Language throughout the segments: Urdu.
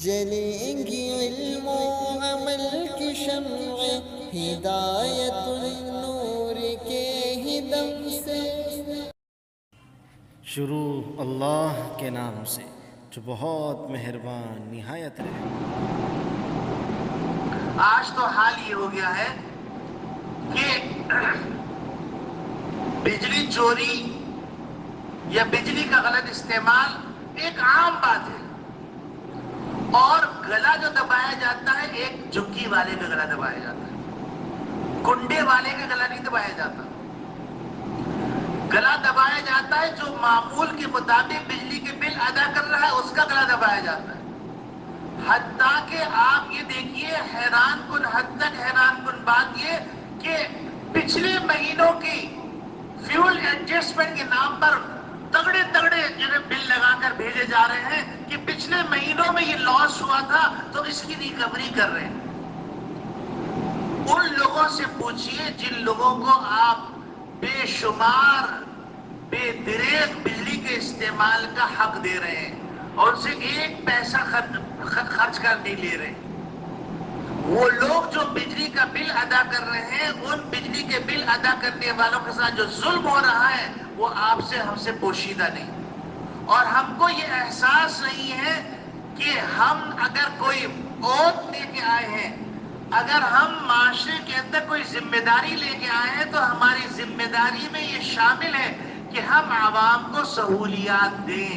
جلیں گی علم و عمل کی شمع ہدایت النور کے ہی دم سے۔ شروع اللہ کے نام سے جو بہت مہربان نہایت رحم۔ آج تو حال یہ ہو گیا ہے کہ بجلی چوری یا بجلی کا غلط استعمال ایک عام بات ہے، اور گلا جو دبایا جاتا ہے ایک جھکی والے کا گلا دبایا جاتا ہے، کنڈے والے کا گلا نہیں دبایا جاتا۔ گلا دبایا جاتا ہے جو معمول کے مطابق بجلی کے بل ادا کر رہا ہے، اس کا گلا دبایا جاتا ہے۔ حتیٰ کہ آپ یہ دیکھیے، حیران کن حد تک حیران کن بات یہ کہ پچھلے مہینوں کی فیول ایڈجسٹمنٹ کے نام پر تگڑے تگڑے بل لگا کر بھیجے جا رہے ہیں کہ پچھلے مہینوں میں یہ لاس ہوا تھا تو اس کی ریکوری کر رہے ہیں۔ ان لوگوں سے پوچھئے جن لوگوں کو آپ بے شمار بے دریغ بجلی کے استعمال کا حق دے رہے ہیں اور ان سے ایک پیسہ خرچ کر نہیں لے رہے۔ وہ لوگ جو بجلی کا بل ادا کر رہے ہیں، ان بجلی کے بل ادا کرنے والوں کے ساتھ جو ظلم ہو رہا ہے وہ آپ سے ہم سے پوشیدہ نہیں، اور ہم کو یہ احساس نہیں ہے کہ ہم اگر کوئی اوت لے کے آئے ہیں، اگر ہم معاشرے کے اندر کوئی ذمہ داری لے کے آئے ہیں تو ہماری ذمہ داری میں یہ شامل ہے کہ ہم عوام کو سہولیات دیں،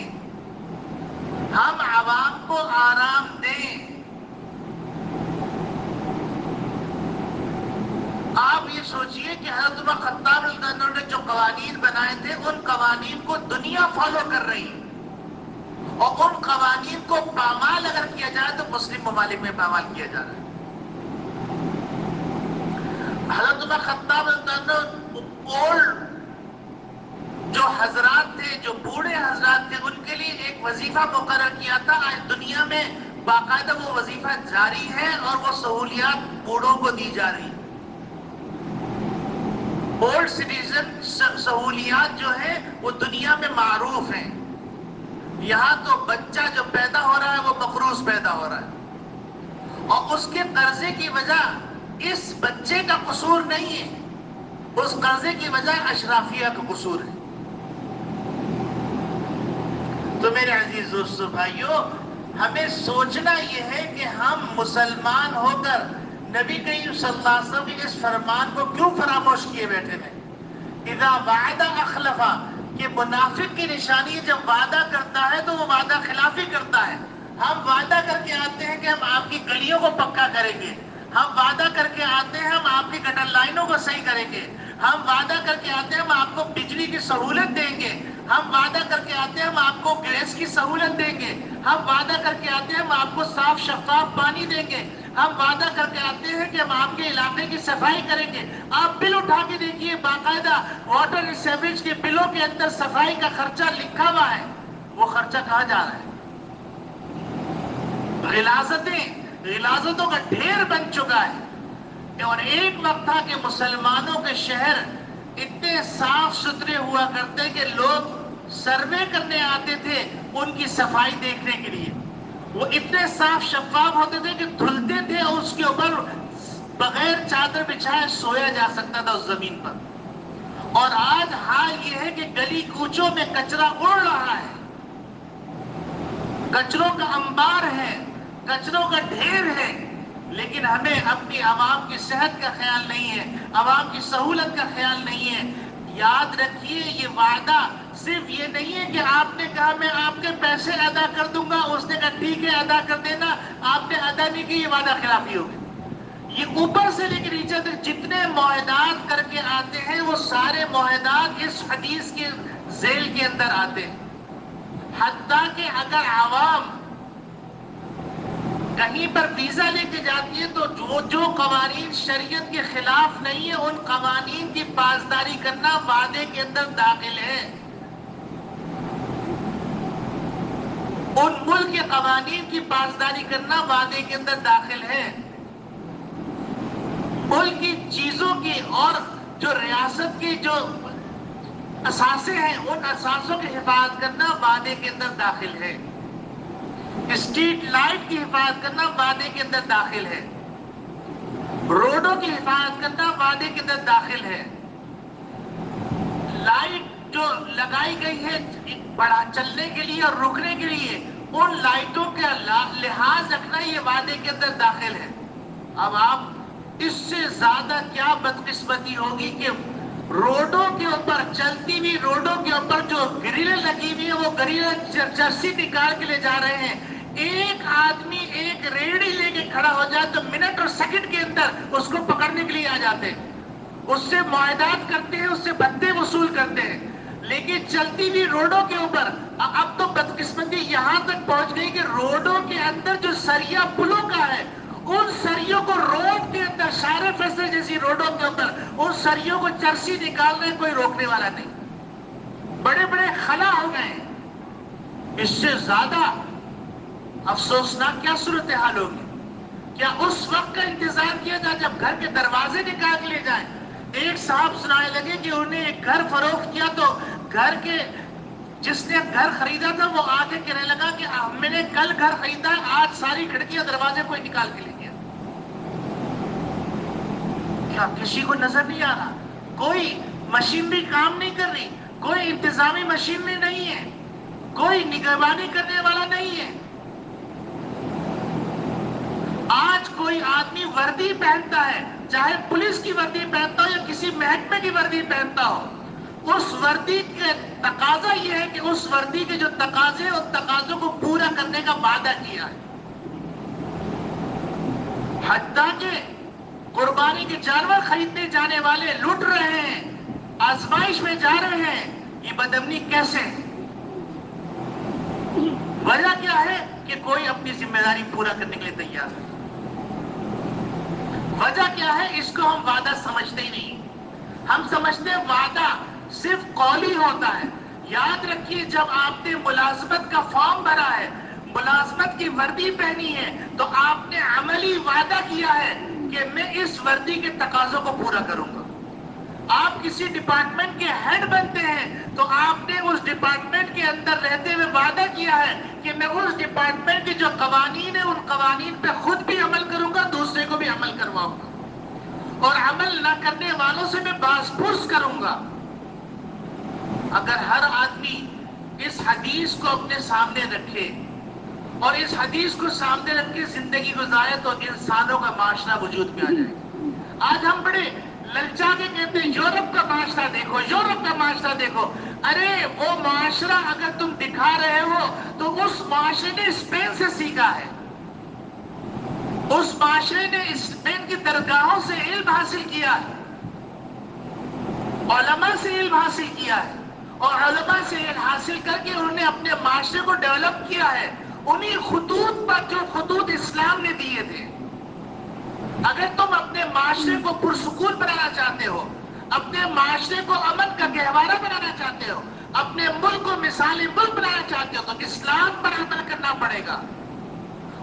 ہم عوام کو آرام دیں۔ آپ یہ سوچئے کہ حضرت عمر خطاب رضی اللہ عنہ نے جو قوانین بنائے تھے، ان قوانین کو دنیا فالو کر رہی ہے، اور ان قوانین کو پامال اگر کیا جائے تو مسلم ممالک میں پامال کیا جا رہا ہے۔ حضرت عمر خطاب رضی اللہ عنہ اولڈ جو حضرات تھے، جو بوڑھے حضرات تھے، ان کے لیے ایک وظیفہ مقرر کیا تھا۔ آج دنیا میں باقاعدہ وہ وظیفہ جاری ہے اور وہ سہولیات بوڑھوں کو دی جا رہی ہے۔ اولڈ سٹیزن سہولیات جو ہیں وہ دنیا میں معروف ہیں۔ یہاں تو بچہ جو پیدا ہو رہا ہے وہ مقروض پیدا ہو رہا ہے، اور اس کے قرضے کی وجہ اس بچے کا قصور نہیں ہے، اس قرضے کی وجہ اشرافیہ کا قصور ہے۔ تو میرے عزیز دوستو بھائیو، ہمیں سوچنا یہ ہے کہ ہم مسلمان ہو کر نبی کریم صلی اللہ علیہ وسلم کے اس فرمان کو کیوں فراموش کیے بیٹھے ہیں؟ اذا وعد اخلفا، کہ منافق کی نشانی جب وعدہ کرتا ہے تو وہ وعدہ خلافی کرتا ہے۔ ہم وعدہ کر کے آتے ہیں کہ ہم آپ کی گلیوں کو پکا کریں گے، ہم وعدہ کر کے آتے ہیں ہم آپ کی گٹر لائنوں کو صحیح کریں گے، ہم وعدہ کر کے آتے ہیں ہم آپ کو بجلی کی سہولت دیں گے، ہم وعدہ کر کے آتے ہیں ہم آپ کو گیس کی سہولت دیں گے، ہم وعدہ کر کے آتے ہیں ہم آپ کو صاف شفاف پانی دیں گے، ہم وعدہ کر کے آتے ہیں کہ ہم آپ کے علاقے کی صفائی کریں گے۔ آپ بل اٹھا کے دیکھیے، باقاعدہ واٹر اینڈ سیوریج کے بلوں کے اندر صفائی کا خرچہ لکھا ہوا ہے، وہ خرچہ کہاں جا رہا ہے؟ غلاظتوں کا ڈھیر بن چکا ہے۔ اور ایک وقت تھا کہ مسلمانوں کے شہر اتنے صاف ستھرے ہوا کرتے کہ لوگ سروے کرنے آتے تھے ان کی صفائی دیکھنے کے لیے، وہ اتنے صاف شفاف ہوتے تھے کہ دھلتے تھے اور اس کے اوپر بغیر چادر بچھائے سویا جا سکتا تھا اس زمین پر۔ اور آج حال یہ ہے کہ گلی کوچوں میں کچرا اڑ رہا ہے، کچروں کا انبار ہے، کچروں کا ڈھیر ہے، لیکن ہمیں اپنی عوام کی صحت کا خیال نہیں ہے، عوام کی سہولت کا خیال نہیں ہے۔ یاد رکھیے، یہ وعدہ صرف یہ نہیں ہے کہ آپ نے کہا میں آپ کے پیسے ادا کر دوں گا، اس نے کہا ٹھیک ہے ادا کر دینا، آپ نے ادا نہیں کی، یہ وعدہ خلافی ہوگی۔ یہ اوپر سے لے کے نیچے تک جتنے معاہدات کر کے آتے ہیں وہ سارے معاہدات اس حدیث کے ذیل کے اندر آتے ہیں۔ حتیٰ کہ اگر عوام کہیں پر ویزا لے کے جاتی ہے تو جو قوانین شریعت کے خلاف نہیں ہے ان قوانین کی پاسداری کرنا وعدے کے اندر داخل ہے۔ ان ملک کے قوانین کی پاسداری کرنا وعدے کے اندر داخل ہے۔ ملک کی چیزوں کی اور جو ریاست کی جو اثاثے ہیں ان اثاثوں کی حفاظت کرنا وعدے کے اندر داخل ہے۔ اسٹریٹ لائٹ کی حفاظت کرنا وعدے کے اندر داخل ہے، روڈوں کی حفاظت کرنا وعدے کے اندر داخل ہے، لائٹ جو لگائی گئی ہے بڑا چلنے کے لیے اور رکنے کے لیے، ان لائٹوں کا لحاظ رکھنا یہ وعدے کے اندر داخل ہے۔ اب آپ اس سے زیادہ کیا بدقسمتی ہوگی کہ روڈوں کے اوپر، چلتی ہوئی روڈوں کے اوپر جو گریلیں لگی ہوئی ہیں، وہ گریلیں جرسی نکال کے لے جا رہے ہیں۔ ایک آدمی ایک ریڑھی لے کے کھڑا ہو جائے تو منٹ اور سیکنڈ کے اندر اس کو پکڑنے کے لیے آ جاتے ہیں، اس سے معاہدات کرتے ہیں، اس سے بھتے وصول کرتے ہیں۔ لیکن چلتی ہوئی روڈوں کے اوپر اب تو بدقسمتی یہاں تک پہنچ گئی کہ روڈوں کے اندر جو سریا پلوں کا ہے، ان سریوں کو روڈ کے اندر، شارع فیصل جیسی روڈوں کے اوپر ان سریوں کو چرسی نکالنے کوئی روکنے والا نہیں، بڑے بڑے خلا ہو گئے۔ اس سے زیادہ افسوسناک کیا صورتحال ہوگی؟ کیا اس وقت کا انتظار کیا جائے جب گھر کے دروازے نکال لے جائیں؟ ایک صاحب سنائے لگے کہ انہیں ایک گھر فروخت کیا تو گھر کے جس نے گھر خریدا تھا وہ آگے کہنے لگا کہ میں نے کل گھر خریدا، آج ساری کھڑکیاں دروازے کوئی نکال کے لے گیا۔ کیا کسی کو نظر نہیں آ رہا؟ کوئی مشینری کام نہیں کر رہی، کوئی انتظامی مشینری نہیں ہے، کوئی نگہبانی کرنے والا نہیں ہے۔ آج کوئی آدمی وردی پہنتا ہے، چاہے پولیس کی وردی پہنتا ہو یا کسی محکمے کی وردی پہنتا ہو، اس وردی کے تقاضا یہ ہے کہ اس وردی کے جو تقاضے اور تقاضوں کو پورا کرنے کا وعدہ کیا ہے۔ حتیٰ کہ قربانی کے جانور خریدنے جانے والے لٹ رہے ہیں، آزمائش میں جا رہے ہیں۔ یہ بدامنی کیسے ہے؟ وجہ کیا ہے کہ کوئی اپنی ذمہ داری پورا کرنے کے لیے تیار نہیں۔ وجہ کیا ہے؟ اس کو ہم وعدہ سمجھتے ہی نہیں۔ ہم سمجھتے ہیں وعدہ صرف قولی ہوتا ہے۔ یاد رکھیے، جب آپ نے ملازمت کا فارم بھرا ہے، ملازمت کی وردی پہنی ہے، تو آپ نے عملی وعدہ کیا ہے کہ میں اس وردی کے تقاضوں کو پورا کروں گا۔ آپ کسی ڈپارٹمنٹ کے ہیڈ بنتے ہیں تو آپ نے اس ڈپارٹمنٹ کے اندر رہتے ہوئے وعدہ کیا ہے کہ میں اس ڈپارٹمنٹ کے جو قوانین ہیں ان قوانین پہ خود بھی عمل کروں گا، دوسرے کو بھی عمل کرواؤں گا، اور عمل نہ کرنے والوں سے میں باز پرس کروں گا۔ اگر ہر آدمی اس حدیث کو اپنے سامنے رکھے اور اس حدیث کو سامنے رکھ کے زندگی گزارے تو انسانوں کا معاشرہ وجود میں آ جائے گا۔ آج ہم بڑے للچا کے کہتے ہیں یورپ کا معاشرہ دیکھو، یورپ کا معاشرہ دیکھو۔ ارے وہ معاشرہ اگر تم دکھا رہے ہو تو اس معاشرے نے اسپین سے سیکھا ہے، اس معاشرے نے اسپین کی درگاہوں سے علم حاصل کیا ہے، علماء سے علم حاصل کیا ہے، اور علماء سے علم حاصل کر کے انہوں نے اپنے معاشرے کو ڈیولپ کیا ہے انہی خطوط پر جو خطوط اسلام نے دیے تھے۔ اگر تم اپنے معاشرے کو پرسکون بنانا چاہتے ہو، اپنے معاشرے کو امن کا گہوارہ بنانا چاہتے ہو، اپنے ملک کو مثالی ملک بنانا چاہتے ہو، تو اسلام پر عمل کرنا پڑے گا۔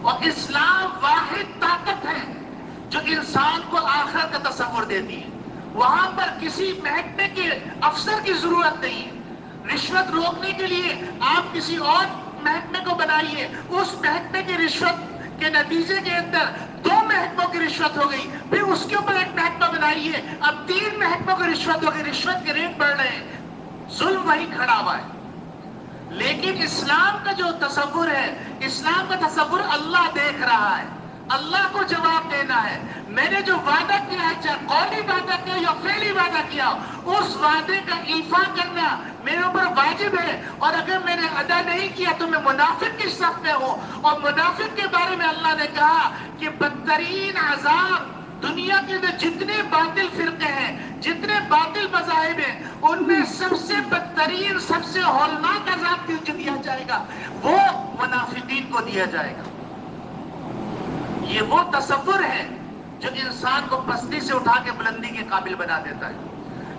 اور اسلام واحد طاقت ہے جو انسان کو آخرت کا تصور دیتی ہے۔ وہاں پر کسی محکمے کے افسر کی ضرورت نہیں ہے۔ رشوت روکنے کے لیے آپ کسی اور محکمے کو بنائیے، اس محکمے کی رشوت کے نتیجے کے اندر 2 محکموں کی رشوت ہو گئی، پھر اس کے اوپر ایک محکمہ بنائیے، اب 3 محکموں کی رشوت ہو گئی، رشوت کے ریٹ بڑھ رہے ہیں، ظلم وہی کھڑا ہوا ہے۔ لیکن اسلام کا جو تصور ہے، اسلام کا تصور اللہ دیکھ رہا ہے، اللہ کو جواب دینا ہے۔ میں نے جو وعدہ کیا ہے، چاہے قولی وعدہ کیا یا فعلی وعدہ کیا، اس وعدے کا ایفا کرنا میرے اوپر واجب ہے، اور اگر میں نے ادا نہیں کیا تو میں منافق کی صف میں ہوں۔ اور منافق کے بارے میں اللہ نے کہا کہ بدترین عذاب دنیا کے اندر جتنے باطل فرقے ہیں، جتنے باطل مذاہب ہیں، ان میں سب سے بدترین، سب سے ہولناک عذاب جو دیا جائے گا وہ منافقین کو دیا جائے گا۔ یہ وہ تصور ہے جو انسان کو پستی سے اٹھا کے بلندی کے قابل بنا دیتا ہے۔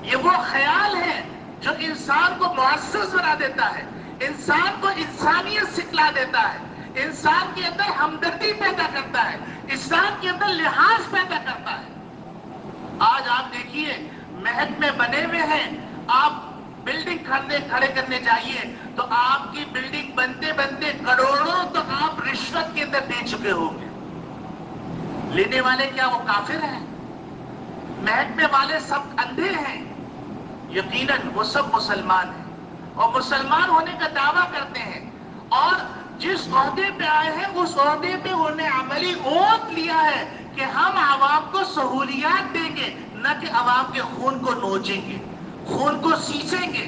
یہ وہ خیال ہے جو انسان کو معزز بنا دیتا ہے، انسان کو انسانیت سکھلا دیتا ہے، انسان کے اندر ہمدردی پیدا کرتا ہے، انسان کے اندر لحاظ پیدا کرتا ہے۔ آج آپ دیکھیے محکمے بنے ہوئے ہیں، آپ بلڈنگ کھڑے کرنے چاہیے تو آپ کی بلڈنگ بنتے بنتے کروڑوں تو آپ رشوت کے اندر دے چکے ہوں گے. لینے والے کیا وہ کافر ہیں؟ محکمے والے سب اندھے ہیں؟ یقیناً وہ سب مسلمان ہیں اور مسلمان ہونے کا دعویٰ کرتے ہیں، اور جس عہدے پہ آئے ہیں اس عہدے پہ انہوں نے عملی عہد لیا ہے کہ ہم عوام کو سہولیات دیں گے، نہ کہ عوام کے خون کو نوچیں گے، خون کو سینچیں گے،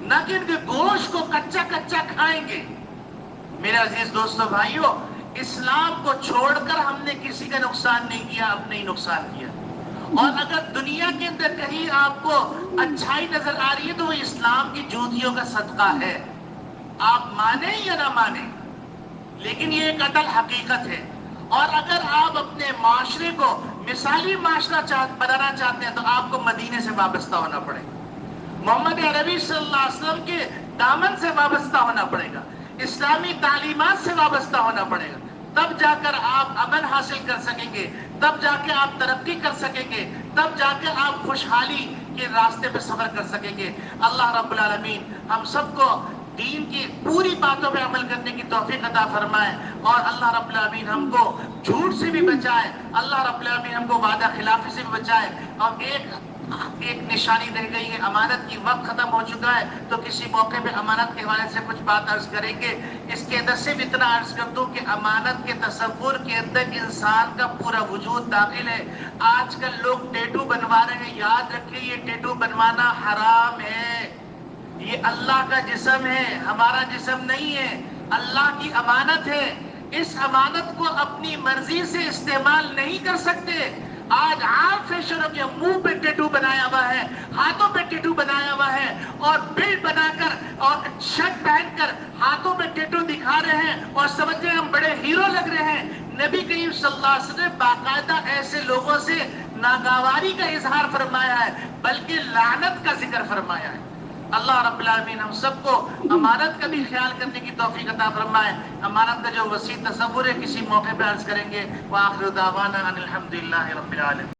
نہ کہ ان کے گوشت کو کچا کچا کھائیں گے. میرے عزیز دوستو بھائیو، اسلام کو چھوڑ کر ہم نے کسی کا نقصان نہیں کیا، اپنے ہی نقصان کیا. اور اگر دنیا کے اندر کہیں آپ کو اچھائی نظر آ رہی ہے تو وہ اسلام کی جوتیوں کا صدقہ ہے، آپ مانیں یا نہ مانیں، لیکن یہ ایک اٹل حقیقت ہے. اور اگر آپ اپنے معاشرے کو مثالی معاشرہ بنانا چاہتے ہیں تو آپ کو مدینے سے وابستہ ہونا پڑے گا، محمد عربی صلی اللہ علیہ وسلم کے دامن سے وابستہ ہونا پڑے گا، اسلامی تعلیمات سے وابستہ ہونا پڑے گا. تب جا کر آپ امن حاصل کر سکیں گے، تب جا کے آپ ترقی کر سکیں گے، تب جا کے آپ خوشحالی کے راستے پہ سفر کر سکیں گے. اللہ رب العالمین ہم سب کو دین کی پوری باتوں پہ عمل کرنے کی توفیق عطا فرمائے، اور اللہ رب العالمین ہم کو جھوٹ سے بھی بچائے، اللہ رب العالمین ہم کو وعدہ خلافی سے بھی بچائے. اور ایک نشانی رہ گئی ہے، امانت کی وقت ختم ہو چکا ہے، تو کسی موقع پہ امانت کے حوالے سے کچھ بات عرض کریں گے. اس کے اندر صرف اتنا عرض کر دوں کہ امانت کے تصور کے اندر انسان کا پورا وجود داخل ہے. آج کل لوگ ٹیٹو بنوا رہے ہیں، یاد رکھیں یہ ٹیٹو بنوانا حرام ہے. یہ اللہ کا جسم ہے، ہمارا جسم نہیں ہے، اللہ کی امانت ہے. اس امانت کو اپنی مرضی سے استعمال نہیں کر سکتے. آج عام فیشنوں کے منہ پہ ٹیٹو بنایا ہوا ہے، ہاتھوں پہ ٹیٹو بنایا ہوا ہے، اور بیلٹ بنا کر اور شرٹ پہن کر ہاتھوں پہ ٹیٹو دکھا رہے ہیں اور سمجھ رہے ہیں ہم بڑے ہیرو لگ رہے ہیں. نبی کریم صلی اللہ علیہ وسلم نے باقاعدہ ایسے لوگوں سے ناگواری کا اظہار فرمایا ہے، بلکہ لعنت کا ذکر فرمایا ہے. اللہ رب العالمین ہم سب کو امانت کا بھی خیال کرنے کی توفیق عطا فرمائے. امانت کا جو وسیع تصور ہے کسی موقع پہ عرض کریں گے. وآخر دعوانا ان الحمدللہ رب العالمین.